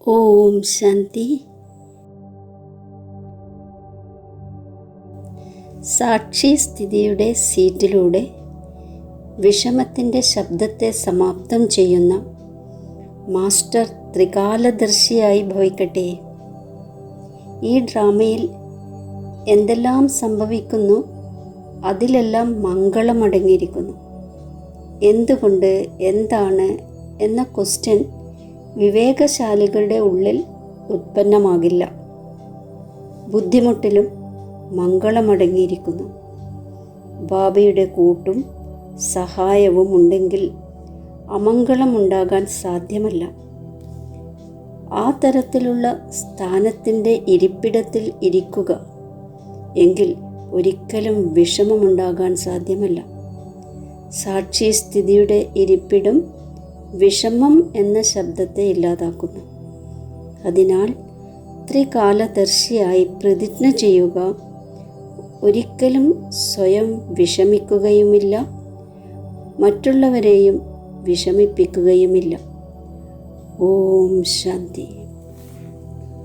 ഓം ശാന്തി. സാക്ഷി സ്ഥിതിയുടെ സീറ്റിലൂടെ വിഷമത്തിൻ്റെ ശബ്ദത്തെ സമാപ്തം ചെയ്യുന്ന മാസ്റ്റർ ത്രികാലദർശിയായി ഭവിക്കട്ടെ. ഈ ഡ്രാമയിൽ എന്തെല്ലാം സംഭവിക്കുന്നു അതിലെല്ലാം മംഗളമടങ്ങിയിരിക്കുന്നു. എന്തുകൊണ്ട്, എന്താണ് എന്ന ക്വസ്റ്റ്യൻ വിവേകശാലികളുടെ ഉള്ളിൽ ഉത്പന്നമാകില്ല. ബുദ്ധിമുട്ടിലും മംഗളമടങ്ങിയിരിക്കുന്നു. ബാബയുടെ കൂട്ടും സഹായവും ഉണ്ടെങ്കിൽ അമംഗളമുണ്ടാകാൻ സാധ്യമല്ല. ആ തരത്തിലുള്ള സ്ഥാനത്തിൻ്റെ ഇരിപ്പിടത്തിൽ ഇരിക്കുക എങ്കിൽ ഒരിക്കലും വിഷമമുണ്ടാകാൻ സാധ്യമല്ല. സാക്ഷി സ്ഥിതിയുടെ ഇരിപ്പിടം വിഷമം എന്ന ശബ്ദത്തെ ഇല്ലാതാക്കുന്നു. അതിനാൽ ത്രികാലദർശിയായി പ്രതിജ്ഞ ചെയ്യുക, ഒരിക്കലും സ്വയം വിഷമിക്കുകയുമില്ല, മറ്റുള്ളവരെയും വിഷമിപ്പിക്കുകയുമില്ല. ഓം ശാന്തി.